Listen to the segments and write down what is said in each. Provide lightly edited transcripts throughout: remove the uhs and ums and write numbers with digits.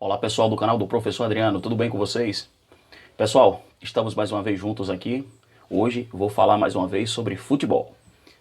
Olá pessoal do canal do Professor Adriano, tudo bem com vocês? Pessoal, estamos mais uma vez juntos aqui. Hoje vou falar mais uma vez sobre futebol.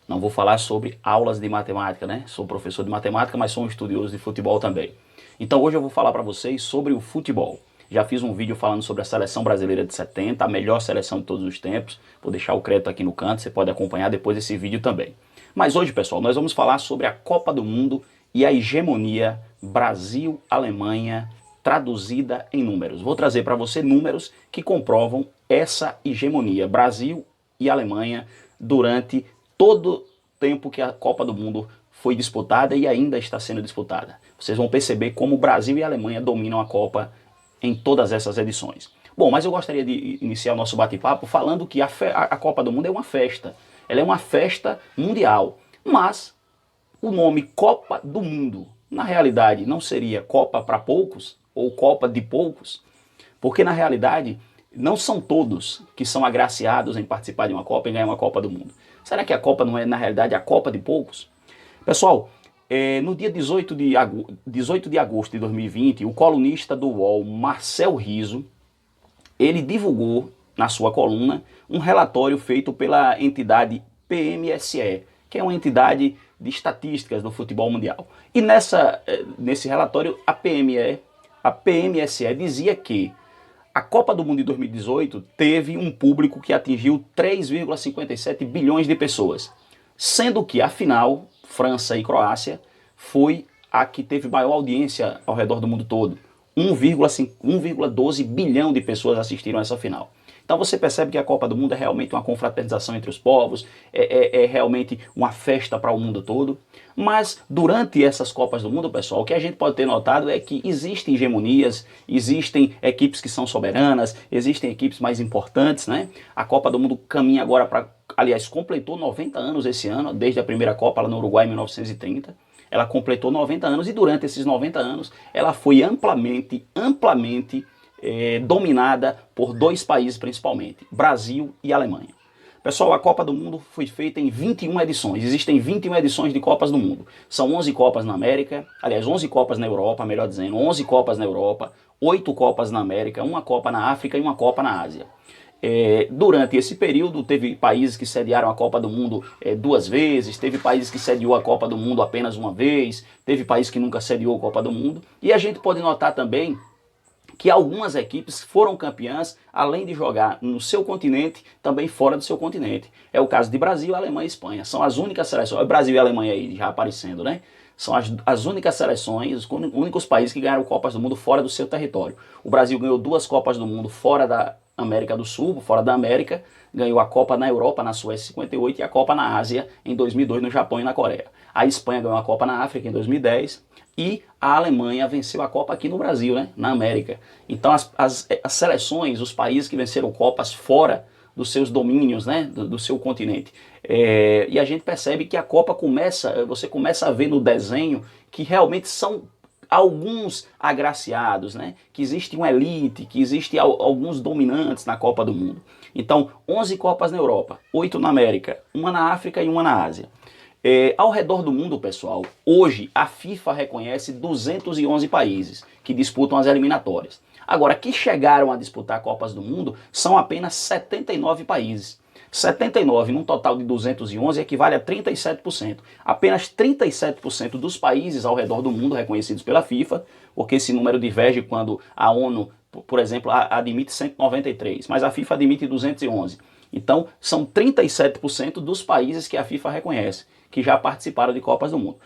Não vou falar sobre aulas de matemática, né? Sou professor de matemática, mas sou um estudioso de futebol também. Então hoje eu vou falar para vocês sobre o futebol. Já fiz um vídeo falando sobre a seleção brasileira de 70, a melhor seleção de todos os tempos. Vou deixar o crédito aqui no canto, você pode acompanhar depois esse vídeo também. Mas hoje, pessoal, nós vamos falar sobre a Copa do Mundo e a hegemonia Brasil-Alemanha traduzida em números. Vou trazer para você números que comprovam essa hegemonia Brasil e Alemanha durante todo o tempo que a Copa do Mundo foi disputada e ainda está sendo disputada. Vocês vão perceber como o Brasil e a Alemanha dominam a Copa em todas essas edições. Bom, mas eu gostaria de iniciar o nosso bate-papo falando que a Copa do Mundo é uma festa. Ela é uma festa mundial. Mas o nome Copa do Mundo, na realidade, não seria Copa para poucos ou Copa de poucos? Porque na realidade não são todos que são agraciados em participar de uma Copa e ganhar uma Copa do Mundo. Será que a Copa não é na realidade a Copa de poucos? Pessoal, no dia 18 de agosto de 2020, o colunista do UOL, Marcel Riso, ele divulgou na sua coluna um relatório feito pela entidade PMSE, que é uma entidade de estatísticas do futebol mundial. E nesse relatório, a PMSE dizia que a Copa do Mundo de 2018 teve um público que atingiu 3,57 bilhões de pessoas, sendo que a final, França e Croácia, foi a que teve maior audiência ao redor do mundo todo. 1,12 bilhão de pessoas assistiram a essa final. Então você percebe que a Copa do Mundo é realmente uma confraternização entre os povos, é realmente uma festa para o mundo todo. Mas durante essas Copas do Mundo, pessoal, o que a gente pode ter notado é que existem hegemonias, existem equipes que são soberanas, existem equipes mais importantes, né? A Copa do Mundo caminha agora para, aliás, completou 90 anos esse ano, desde a primeira Copa lá no Uruguai em 1930. Ela completou 90 anos e durante esses 90 anos ela foi amplamente dominada por dois países principalmente, Brasil e Alemanha. Pessoal, a Copa do Mundo foi feita em 21 edições. Existem 21 edições de Copas do Mundo. São 11 Copas na América, aliás, 11 Copas na Europa, melhor dizendo, 11 Copas na Europa, 8 Copas na América, uma Copa na África e uma Copa na Ásia. Durante esse período, teve países que sediaram a Copa do Mundo 2 vezes, teve países que sediou a Copa do Mundo apenas uma vez, teve país que nunca sediou a Copa do Mundo. E a gente pode notar também que algumas equipes foram campeãs, além de jogar no seu continente, também fora do seu continente. É o caso de Brasil, Alemanha e Espanha. São as únicas seleções, Brasil e Alemanha aí já aparecendo, né? São as únicas seleções, os únicos países que ganharam Copas do Mundo fora do seu território. O Brasil ganhou 2 Copas do Mundo fora da América do Sul, fora da América, ganhou a Copa na Europa, na Suécia em 58, e a Copa na Ásia em 2002, no Japão e na Coreia. A Espanha ganhou a Copa na África em 2010, e a Alemanha venceu a Copa aqui no Brasil, né, na América. Então as seleções, os países que venceram Copas fora dos seus domínios, né, do seu continente. E a gente percebe que a Copa você começa a ver no desenho que realmente são alguns agraciados, né? Que existe uma elite, que existe alguns dominantes na Copa do Mundo. Então, 11 Copas na Europa, 8 na América, uma na África e uma na Ásia. Ao redor do mundo, pessoal, hoje a FIFA reconhece 211 países que disputam as eliminatórias. Agora, que chegaram a disputar Copas do Mundo são apenas 79 países. 79 num total de 211 equivale a 37%. Apenas 37% dos países ao redor do mundo reconhecidos pela FIFA, porque esse número diverge quando a ONU, por exemplo, admite 193, mas a FIFA admite 211. Então, são 37% dos países que a FIFA reconhece, que já participaram de Copas do Mundo.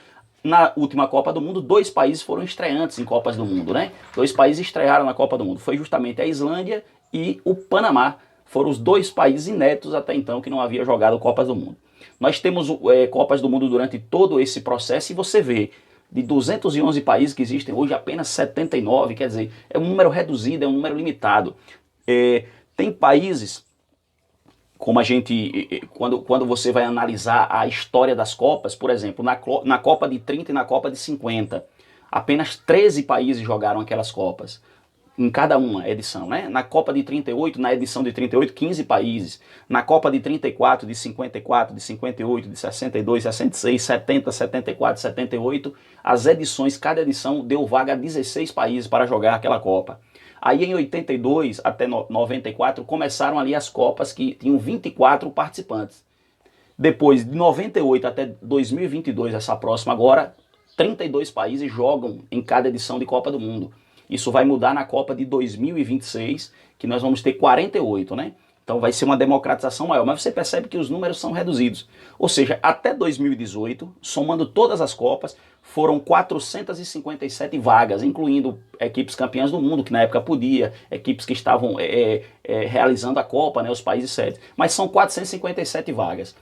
Na última Copa do Mundo, 2 países foram estreantes em Copas do Mundo, né? 2 países estrearam na Copa do Mundo. Foi justamente a Islândia e o Panamá. Foram os 2 países inéditos até então que não haviam jogado Copas do Mundo. Nós temos Copas do Mundo durante todo esse processo e você vê, de 211 países que existem hoje, apenas 79, quer dizer, é um número reduzido, é um número limitado. Tem países, como a gente, quando você vai analisar a história das Copas, por exemplo, na Copa de 30 e na Copa de 50, apenas 13 países jogaram aquelas Copas. em cada uma edição, né? Na Copa de 38, na edição de 38, 15 países. Na Copa de 34, de 54, de 58, de 62, 66, 70, 74, 78, as edições, cada edição deu vaga a 16 países para jogar aquela Copa. Aí em 82 até 94 começaram ali as Copas que tinham 24 participantes. Depois de 98 até 2022, essa próxima agora, 32 países jogam em cada edição de Copa do Mundo. Isso vai mudar na Copa de 2026, que nós vamos ter 48, né? Então vai ser uma democratização maior, mas você percebe que os números são reduzidos. Ou seja, até 2018, somando todas as Copas, foram 457 vagas, incluindo equipes campeãs do mundo, que na época podia, equipes que estavam realizando a Copa, né, os países sedes. Mas são 457 vagas.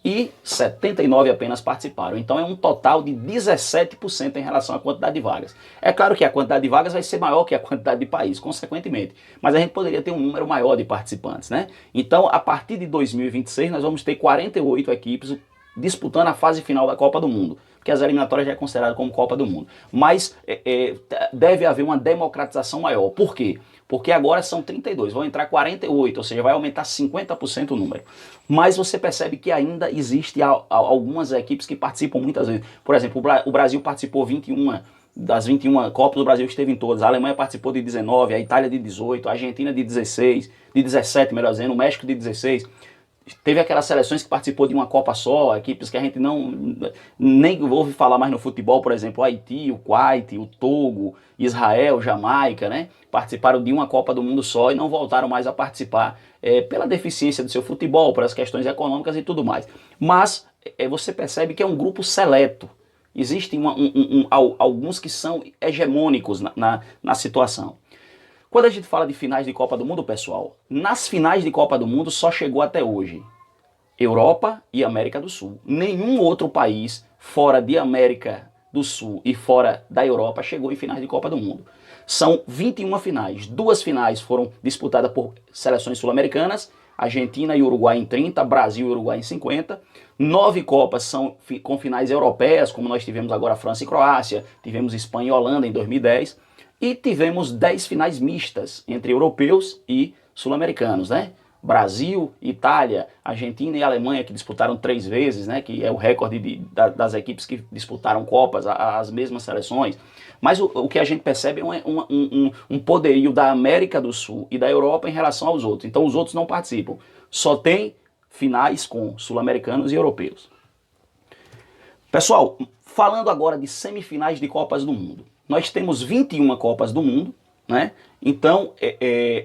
E 79 apenas participaram. Então é um total de 17% em relação à quantidade de vagas. É claro que a quantidade de vagas vai ser maior que a quantidade de países, consequentemente. Mas a gente poderia ter um número maior de participantes, né? Então, a partir de 2026, nós vamos ter 48 equipes disputando a fase final da Copa do Mundo, porque as eliminatórias já é considerado como Copa do Mundo. Mas deve haver uma democratização maior. Por quê? Porque agora são 32, vão entrar 48, ou seja, vai aumentar 50% o número. Mas você percebe que ainda existe algumas equipes que participam muitas vezes. Por exemplo, o Brasil participou 21, das 21 Copas, o Brasil esteve em todas. A Alemanha participou de 19, a Itália de 18, a Argentina de 16, de 17, melhor dizendo, o México de 16. Teve aquelas seleções que participou de uma Copa só, equipes que a gente nem ouve falar mais no futebol, por exemplo, o Haiti, o Kuwait, o Togo, Israel, Jamaica, né? Participaram de uma Copa do Mundo só e não voltaram mais a participar pela deficiência do seu futebol, pelas questões econômicas e tudo mais. Mas você percebe que é um grupo seleto. Existem alguns que são hegemônicos na situação. Quando a gente fala de finais de Copa do Mundo, pessoal, nas finais de Copa do Mundo só chegou até hoje Europa e América do Sul. Nenhum outro país fora de América do Sul e fora da Europa chegou em finais de Copa do Mundo. São 21 finais. 2 finais foram disputadas por seleções sul-americanas, Argentina e Uruguai em 30, Brasil e Uruguai em 50. 9 Copas são com finais europeias, como nós tivemos agora França e Croácia, tivemos Espanha e Holanda em 2010. E tivemos 10 finais mistas entre europeus e sul-americanos, né? Brasil, Itália, Argentina e Alemanha, que disputaram 3 vezes, né? Que é o recorde das equipes que disputaram Copas, as mesmas seleções. Mas o que a gente percebe é um poderio da América do Sul e da Europa em relação aos outros. Então os outros não participam. Só tem finais com sul-americanos e europeus. Pessoal, falando agora de semifinais de Copas do Mundo. Nós temos 21 Copas do Mundo, né? Então,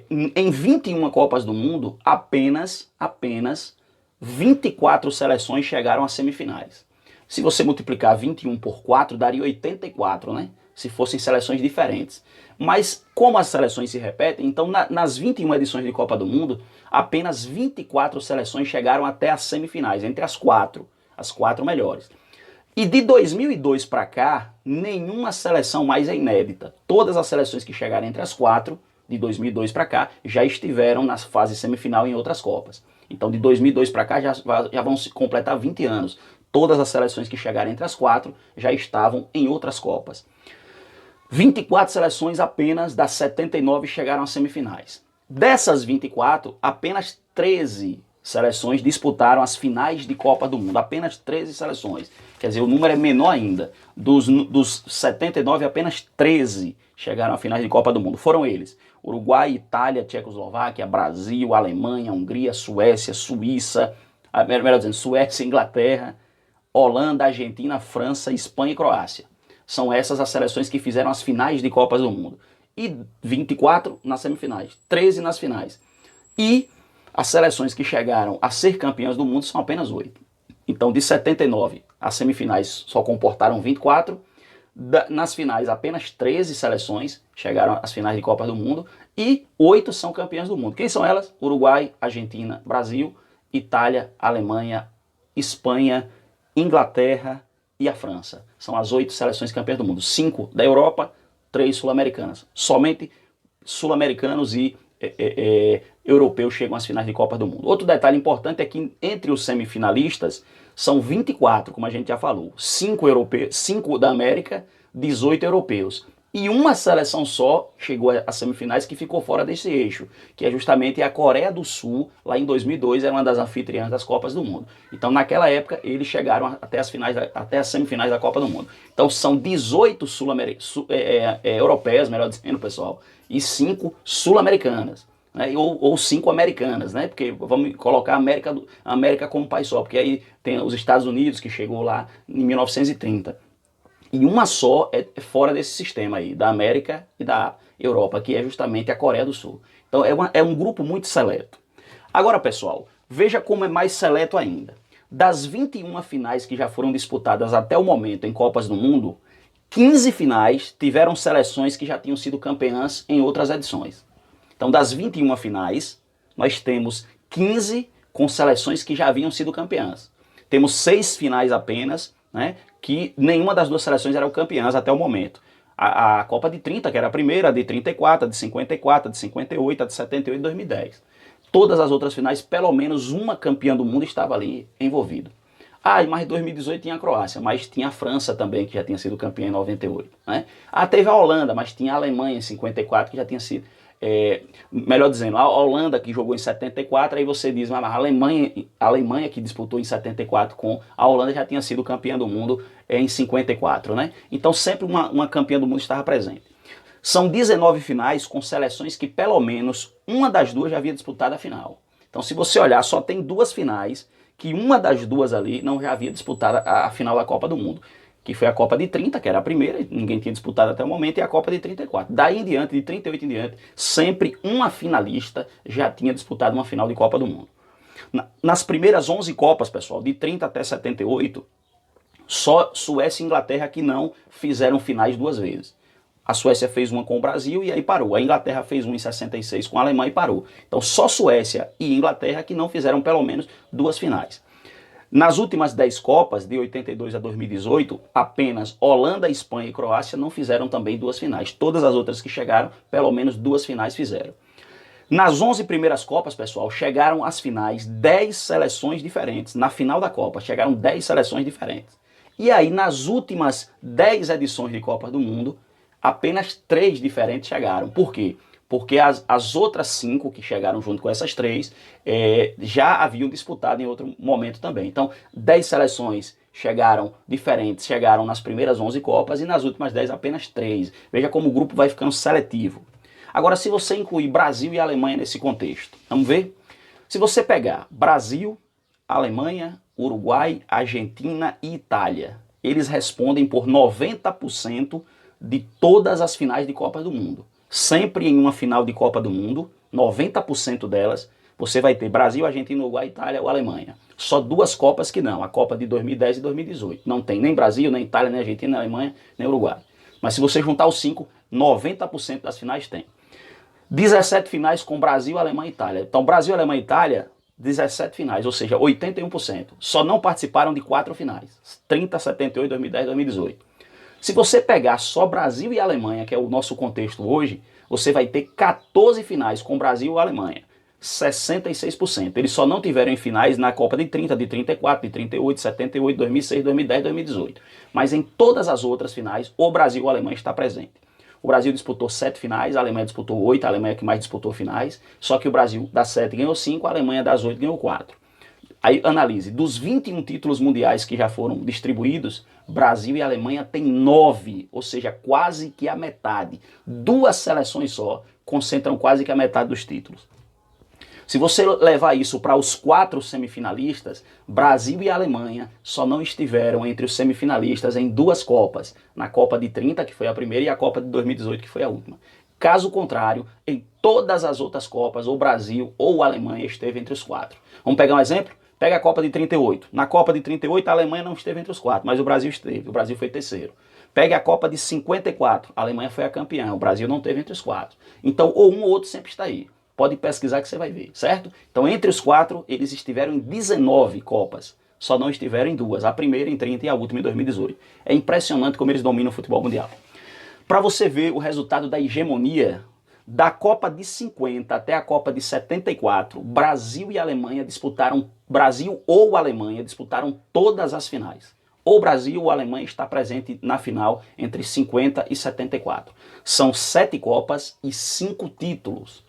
em 21 Copas do Mundo, apenas 24 seleções chegaram às semifinais. Se você multiplicar 21 por 4, daria 84, né? Se fossem seleções diferentes. Mas, como as seleções se repetem, então nas 21 edições de Copa do Mundo, apenas 24 seleções chegaram até as semifinais, entre as 4 melhores. E de 2002 para cá, nenhuma seleção mais é inédita. Todas as seleções que chegaram entre as 4, de 2002 para cá, já estiveram na fase semifinal em outras Copas. Então de 2002 para cá já vão se completar 20 anos. Todas as seleções que chegaram entre as 4 já estavam em outras Copas. 24 seleções apenas das 79 chegaram às semifinais. Dessas 24, apenas 13 seleções disputaram as finais de Copa do Mundo. Apenas 13 seleções. Quer dizer, o número é menor ainda. Dos 79, apenas 13 chegaram a finais de Copa do Mundo. Foram eles: Uruguai, Itália, Tchecoslováquia, Brasil, Alemanha, Hungria, Suécia, Suíça, melhor dizendo, Suécia, Inglaterra, Holanda, Argentina, França, Espanha e Croácia. São essas as seleções que fizeram as finais de Copas do Mundo. E 24 nas semifinais, 13 nas finais. E as seleções que chegaram a ser campeãs do mundo são apenas 8. Então, de 79, as semifinais só comportaram 24. Nas finais, apenas 13 seleções chegaram às finais de Copa do Mundo. E 8 são campeãs do mundo. Quem são elas? Uruguai, Argentina, Brasil, Itália, Alemanha, Espanha, Inglaterra e a França. São as 8 seleções campeãs do mundo. 5 da Europa, 3 sul-americanas. Somente sul-americanos e europeus chegam às finais de Copa do Mundo. Outro detalhe importante é que entre os semifinalistas são 24, como a gente já falou. 5 da América, 18 europeus. E uma seleção só chegou às semifinais que ficou fora desse eixo, que é justamente a Coreia do Sul, lá em 2002, era uma das anfitriãs das Copas do Mundo. Então, naquela época, eles chegaram até as finais, até as semifinais da Copa do Mundo. Então, são 18 europeias, melhor dizendo, pessoal, e 5 sul-americanas. Né, ou 5 americanas, né? Porque vamos colocar a América como país só, porque aí tem os Estados Unidos, que chegou lá em 1930. E uma só é fora desse sistema aí, da América e da Europa, que é justamente a Coreia do Sul. Então é um grupo muito seleto. Agora, pessoal, veja como é mais seleto ainda. Das 21 finais que já foram disputadas até o momento em Copas do Mundo, 15 finais tiveram seleções que já tinham sido campeãs em outras edições. Então, das 21 finais, nós temos 15 com seleções que já haviam sido campeãs. Temos 6 finais apenas, né, que nenhuma das duas seleções eram campeãs até o momento. A Copa de 30, que era a primeira, a de 34, a de 54, a de 58, a de 78 e 2010. Todas as outras finais, pelo menos uma campeã do mundo estava ali envolvida. Ah, mas em 2018 tinha a Croácia, mas tinha a França também, que já tinha sido campeã em 98. Né? Ah, teve a Holanda, mas tinha a Alemanha em 54, que já tinha sido... melhor dizendo, a Holanda que jogou em 74, aí você diz, mas a Alemanha que disputou em 74 com a Holanda já tinha sido campeã do mundo em 54, né? Então sempre uma campeã do mundo estava presente. São 19 finais com seleções que pelo menos uma das duas já havia disputado a final. Então se você olhar, só tem 2 finais que uma das duas ali não já havia disputado a final da Copa do Mundo. Que foi a Copa de 30, que era a primeira, ninguém tinha disputado até o momento, e a Copa de 34. Daí em diante, de 38 em diante, sempre uma finalista já tinha disputado uma final de Copa do Mundo. Nas primeiras 11 Copas, pessoal, de 30 até 78, só Suécia e Inglaterra que não fizeram finais 2 vezes. A Suécia fez uma com o Brasil e aí parou. A Inglaterra fez uma em 66 com a Alemanha e parou. Então só Suécia e Inglaterra que não fizeram pelo menos 2 finais. Nas últimas 10 Copas, de 82 a 2018, apenas Holanda, Espanha e Croácia não fizeram também 2 finais. Todas as outras que chegaram, pelo menos 2 finais fizeram. Nas 11 primeiras Copas, pessoal, chegaram às finais 10 seleções diferentes. Na final da Copa, chegaram 10 seleções diferentes. E aí, nas últimas 10 edições de Copa do Mundo, apenas 3 diferentes chegaram. Por quê? Porque as outras 5 que chegaram junto com essas 3 já haviam disputado em outro momento também. Então, 10 seleções chegaram diferentes, chegaram nas primeiras 11 Copas e nas últimas 10 apenas 3. Veja como o grupo vai ficando seletivo. Agora, se você incluir Brasil e Alemanha nesse contexto, vamos ver? Se você pegar Brasil, Alemanha, Uruguai, Argentina e Itália, eles respondem por 90% de todas as finais de Copa do Mundo. Sempre em uma final de Copa do Mundo, 90% delas, você vai ter Brasil, Argentina, Uruguai, Itália ou Alemanha. Só 2 Copas que não, a Copa de 2010 e 2018. Não tem nem Brasil, nem Itália, nem Argentina, nem Alemanha, nem Uruguai. Mas se você juntar os 5, 90% das finais tem. 17 finais com Brasil, Alemanha e Itália. Então Brasil, Alemanha e Itália, 17 finais, ou seja, 81%. Só não participaram de 4 finais. 30, 78, 2010 e 2018. Se você pegar só Brasil e Alemanha, que é o nosso contexto hoje, você vai ter 14 finais com Brasil e Alemanha. 66%. Eles só não tiveram em finais na Copa de 30, de 34, de 38, 78, 2006, 2010 e 2018. Mas em todas as outras finais, o Brasil e a Alemanha está presente. O Brasil disputou 7 finais, a Alemanha disputou 8, a Alemanha que mais disputou finais, só que o Brasil das 7 ganhou 5, a Alemanha das 8 ganhou 4. Aí analise, dos 21 títulos mundiais que já foram distribuídos, Brasil e Alemanha têm 9, ou seja, quase que a metade. 2 seleções só concentram quase que a metade dos títulos. Se você levar isso para os 4 semifinalistas, Brasil e Alemanha só não estiveram entre os semifinalistas em 2 Copas. Na Copa de 30, que foi a primeira, e a Copa de 2018, que foi a última. Caso contrário, em todas as outras Copas, ou Brasil ou Alemanha esteve entre os 4. Vamos pegar um exemplo? Pega a Copa de 38. Na Copa de 38, a Alemanha não esteve entre os 4, mas o Brasil esteve. O Brasil foi terceiro. Pegue a Copa de 54. A Alemanha foi a campeã. O Brasil não esteve entre os 4. Então, ou um ou outro sempre está aí. Pode pesquisar que você vai ver, certo? Então, entre os 4, eles estiveram em 19 Copas. Só não estiveram em 2. A primeira em 30 e a última em 2018. É impressionante como eles dominam o futebol mundial. Para você ver o resultado da hegemonia, da Copa de 50 até a Copa de 74, Brasil e Alemanha disputaram, Brasil ou Alemanha disputaram todas as finais. ou Brasil ou Alemanha está presente na final entre 50 e 74. São 7 Copas e 5 títulos.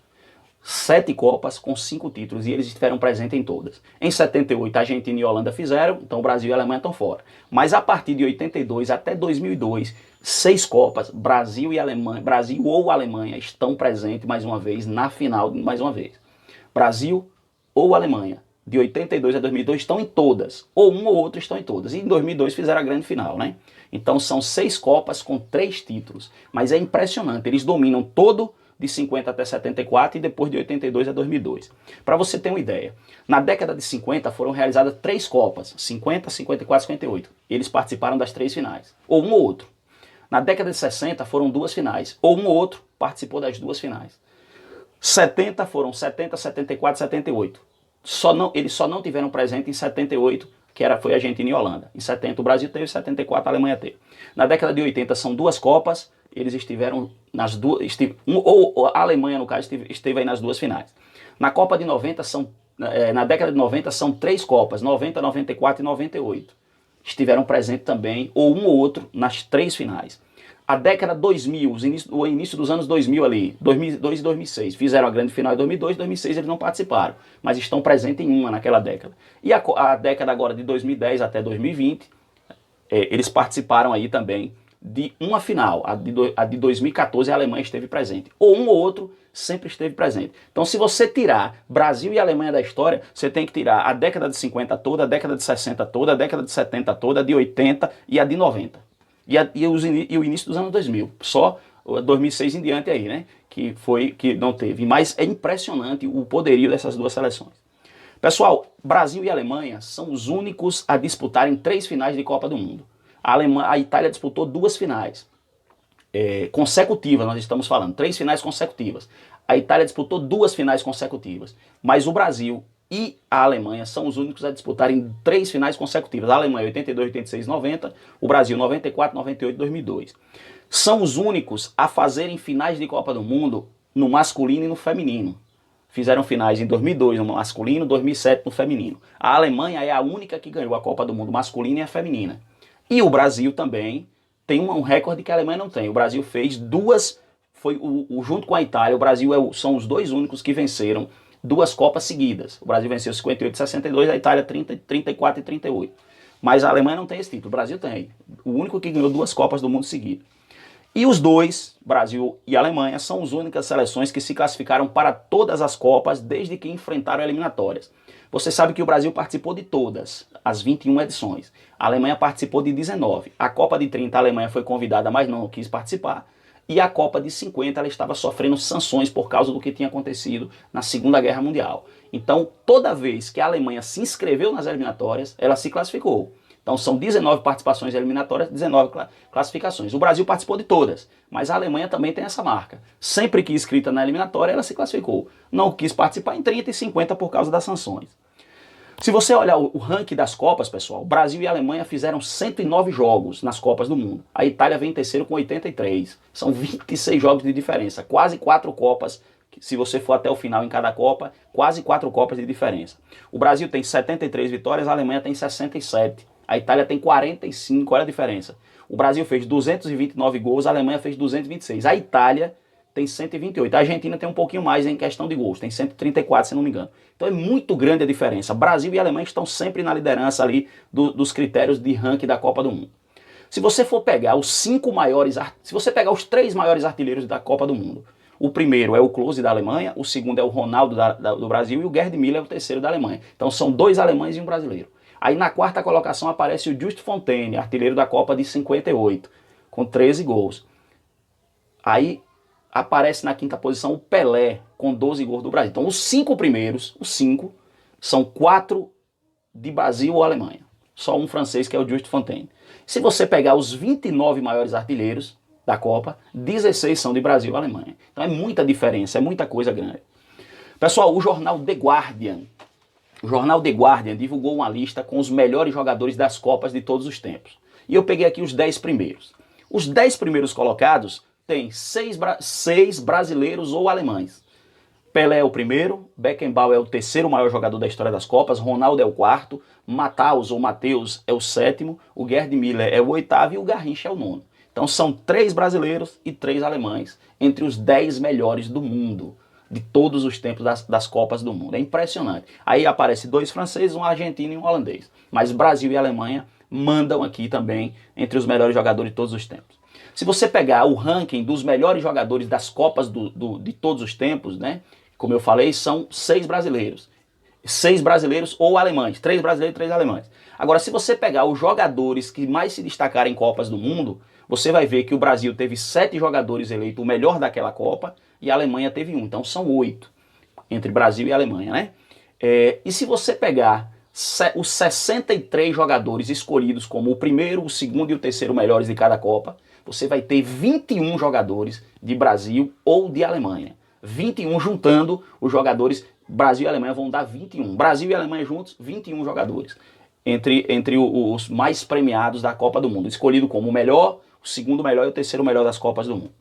7 Copas com 5 títulos e eles estiveram presentes em todas. Em 78, a Argentina e a Holanda fizeram, então o Brasil e a Alemanha estão fora. Mas a partir de 82 até 2002, 6 Copas, Brasil e Alemanha, Brasil ou Alemanha estão presentes mais uma vez na final, mais uma vez. Brasil ou Alemanha, de 82 a 2002 estão em todas, ou um ou outro estão em todas. E em 2002 fizeram a grande final, né? Então são 6 Copas com 3 títulos. Mas é impressionante, eles dominam todo de 50 até 74 e depois de 82 a 2002. Para você ter uma ideia, na década de 50 foram realizadas 3 Copas, 50, 54 e 58. Eles participaram das 3 finais, ou um ou outro. Na década de 60 foram 2 finais, ou um ou outro participou das 2 finais. 70 foram 70, 74 e 78. Eles só não tiveram presente em 78, foi Argentina e Holanda. Em 70 o Brasil teve, em 74 a Alemanha teve. Na década de 80 são 2 Copas, eles estiveram nas duas, ou a Alemanha no caso esteve aí nas 2 finais. Na Copa de 90 na década de 90 são 3 Copas, 90, 94 e 98. Estiveram presentes também, ou um ou outro, nas 3 finais. A década 2000, o início dos anos 2000 ali, 2002 e 2006, fizeram a grande final em 2002, 2006 eles não participaram, mas estão presentes em uma naquela década. E a década agora de 2010 até 2020, eles participaram aí também de uma final. A de 2014 a Alemanha esteve presente, ou um ou outro sempre esteve presente. Então se você tirar Brasil e Alemanha da história, você tem que tirar a década de 50 toda, a década de 60 toda, a década de 70 toda, a de 80 e a de 90. E o início dos anos 2000, só 2006 em diante aí, né, que não teve. Mas é impressionante o poderio dessas 2 seleções. Pessoal, Brasil e Alemanha são os únicos a disputarem 3 finais de Copa do Mundo. A Itália disputou 2 finais consecutivas, nós estamos falando, 3 finais consecutivas. A Itália disputou 2 finais consecutivas, mas o Brasil e a Alemanha são os únicos a disputarem 3 finais consecutivas. A Alemanha 82, 86, 90, o Brasil 94, 98 e 2002. São os únicos a fazerem finais de Copa do Mundo no masculino e no feminino. Fizeram finais em 2002 no masculino, 2007 no feminino. A Alemanha é a única que ganhou a Copa do Mundo masculina e a feminina. E o Brasil também tem um recorde que a Alemanha não tem. O Brasil fez 2, junto com a Itália, o Brasil são os 2 únicos que venceram 2 Copas seguidas. O Brasil venceu 58 e 62, a Itália 30, 34 e 38. Mas a Alemanha não tem esse título, o Brasil tem. O único que ganhou 2 Copas do Mundo seguidas. E os 2, Brasil e Alemanha, são as únicas seleções que se classificaram para todas as Copas desde que enfrentaram eliminatórias. Você sabe que o Brasil participou de todas, as 21 edições. A Alemanha participou de 19. A Copa de 30 a Alemanha foi convidada, mas não quis participar. E a Copa de 50 ela estava sofrendo sanções por causa do que tinha acontecido na Segunda Guerra Mundial. Então, toda vez que a Alemanha se inscreveu nas eliminatórias, ela se classificou. Então são 19 participações eliminatórias, 19 classificações. O Brasil participou de todas, mas a Alemanha também tem essa marca. Sempre que inscrita na eliminatória, ela se classificou. Não quis participar em 30 e 50 por causa das sanções. Se você olhar o ranking das Copas, pessoal, Brasil e Alemanha fizeram 109 jogos nas Copas do Mundo. A Itália vem em terceiro com 83. São 26 jogos de diferença. Quase 4 Copas, se você for até o final em cada Copa, quase 4 Copas de diferença. O Brasil tem 73 vitórias, a Alemanha tem 67. A Itália tem 45, olha a diferença. O Brasil fez 229 gols, a Alemanha fez 226. A Itália tem 128. A Argentina tem um pouquinho mais em questão de gols, tem 134, se não me engano. Então é muito grande a diferença. Brasil e Alemanha estão sempre na liderança ali dos critérios de ranking da Copa do Mundo. Se você for pegar os 5 maiores, se você pegar os 3 maiores artilheiros da Copa do Mundo, o primeiro é o Klose da Alemanha, o segundo é o Ronaldo do Brasil e o Gerd Müller é o terceiro da Alemanha. Então são 2 alemães e um brasileiro. Aí na 4ª colocação aparece o Just Fontaine, artilheiro da Copa de 58, com 13 gols. Aí aparece na 5ª posição o Pelé, com 12 gols do Brasil. Então os 5 primeiros, são 4 de Brasil ou Alemanha. Só um francês que é o Just Fontaine. Se você pegar os 29 maiores artilheiros da Copa, 16 são de Brasil ou Alemanha. Então é muita diferença, é muita coisa grande. Pessoal, o jornal The Guardian divulgou uma lista com os melhores jogadores das Copas de todos os tempos. E eu peguei aqui os 10 primeiros. Os 10 primeiros colocados têm 6 brasileiros ou alemães. Pelé é o primeiro, Beckenbauer é o terceiro maior jogador da história das Copas, Ronaldo é o quarto, Matheus ou Mateus é o sétimo, o Gerd Müller é o oitavo e o Garrincha é o nono. Então são 3 brasileiros e 3 alemães entre os 10 melhores do mundo, de todos os tempos das Copas do Mundo. É impressionante. Aí aparece 2 franceses, um argentino e um holandês. Mas Brasil e Alemanha mandam aqui também entre os melhores jogadores de todos os tempos. Se você pegar o ranking dos melhores jogadores das Copas de todos os tempos, né? Como eu falei, são 6 brasileiros. 6 brasileiros ou alemães. 3 brasileiros e 3 alemães. Agora, se você pegar os jogadores que mais se destacaram em Copas do Mundo, você vai ver que o Brasil teve 7 jogadores eleitos o melhor daquela Copa e a Alemanha teve 1. Então são 8 entre Brasil e Alemanha, né? E se você pegar os 63 jogadores escolhidos como o primeiro, o segundo e o terceiro melhores de cada Copa, você vai ter 21 jogadores de Brasil ou de Alemanha. 21 juntando os jogadores, Brasil e Alemanha vão dar 21. Brasil e Alemanha juntos, 21 jogadores. Entre os mais premiados da Copa do Mundo. Escolhido como o melhor, o segundo melhor e o terceiro melhor das Copas do Mundo.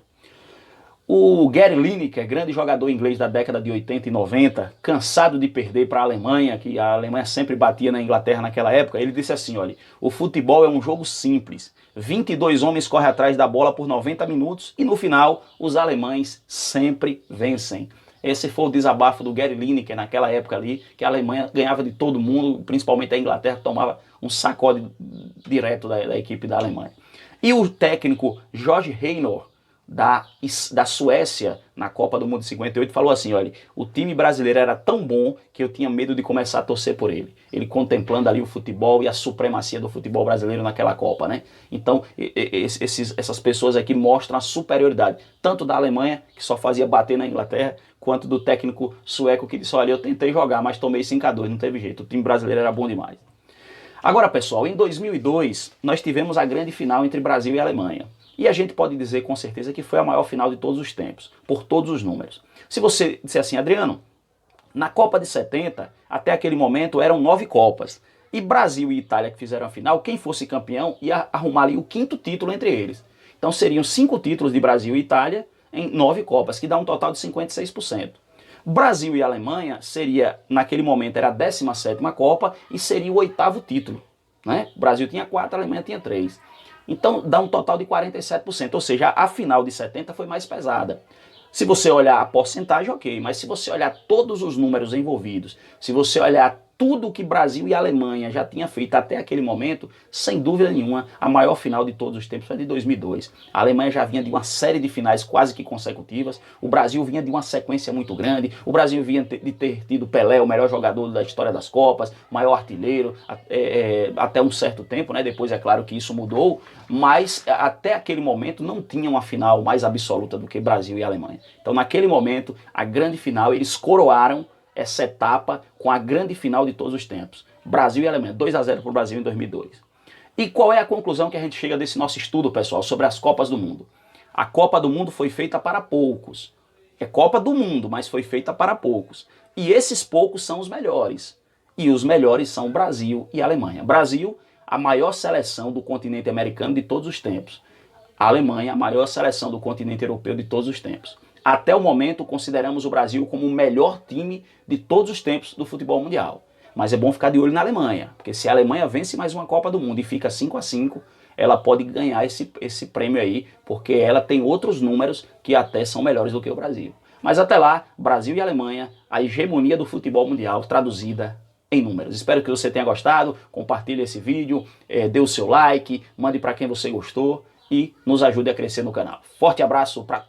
O Gary Lineker, grande jogador inglês da década de 80 e 90, cansado de perder para a Alemanha, que a Alemanha sempre batia na Inglaterra naquela época, ele disse assim, olha, o futebol é um jogo simples, 22 homens correm atrás da bola por 90 minutos e no final os alemães sempre vencem. Esse foi o desabafo do Gary Lineker naquela época ali, que a Alemanha ganhava de todo mundo, principalmente a Inglaterra, que tomava um sacode direto da equipe da Alemanha. E o técnico Jorge Reynor, da Suécia, na Copa do Mundo de 58, falou assim, olha, o time brasileiro era tão bom que eu tinha medo de começar a torcer por ele. Ele contemplando ali o futebol e a supremacia do futebol brasileiro naquela Copa, né? Então, essas pessoas aqui mostram a superioridade, tanto da Alemanha, que só fazia bater na Inglaterra, quanto do técnico sueco que disse, olha, eu tentei jogar, mas tomei 5-2, não teve jeito, o time brasileiro era bom demais. Agora, pessoal, em 2002, nós tivemos a grande final entre Brasil e Alemanha. E a gente pode dizer com certeza que foi a maior final de todos os tempos, por todos os números. Se você disser assim, Adriano, na Copa de 70, até aquele momento eram 9 Copas. E Brasil e Itália que fizeram a final, quem fosse campeão ia arrumar ali o 5º título entre eles. Então seriam 5 títulos de Brasil e Itália em 9 Copas, que dá um total de 56%. Brasil e Alemanha seria, naquele momento, era a 17ª Copa e seria o 8º título. Né? O Brasil tinha 4, a Alemanha tinha 3. Então dá um total de 47%, ou seja, a final de 70 foi mais pesada. Se você olhar a porcentagem, ok, mas se você olhar todos os números envolvidos, se você olhar tudo que Brasil e Alemanha já tinham feito até aquele momento, sem dúvida nenhuma, a maior final de todos os tempos foi de 2002. A Alemanha já vinha de uma série de finais quase que consecutivas, o Brasil vinha de uma sequência muito grande, o Brasil vinha de ter tido Pelé, o melhor jogador da história das Copas, maior artilheiro, até um certo tempo, né? Depois é claro que isso mudou, mas até aquele momento não tinha uma final mais absoluta do que Brasil e Alemanha. Então naquele momento, a grande final, eles coroaram essa etapa com a grande final de todos os tempos. Brasil e Alemanha, 2-0 para o Brasil em 2002. E qual é a conclusão que a gente chega desse nosso estudo, pessoal, sobre as Copas do Mundo? A Copa do Mundo foi feita para poucos. É Copa do Mundo, mas foi feita para poucos. E esses poucos são os melhores. E os melhores são Brasil e Alemanha. Brasil, a maior seleção do continente americano de todos os tempos. A Alemanha, a maior seleção do continente europeu de todos os tempos. Até o momento, consideramos o Brasil como o melhor time de todos os tempos do futebol mundial. Mas é bom ficar de olho na Alemanha, porque se a Alemanha vence mais uma Copa do Mundo e fica 5-5, ela pode ganhar esse prêmio aí, porque ela tem outros números que até são melhores do que o Brasil. Mas até lá, Brasil e Alemanha, a hegemonia do futebol mundial traduzida em números. Espero que você tenha gostado, compartilhe esse vídeo, dê o seu like, mande para quem você gostou e nos ajude a crescer no canal. Forte abraço para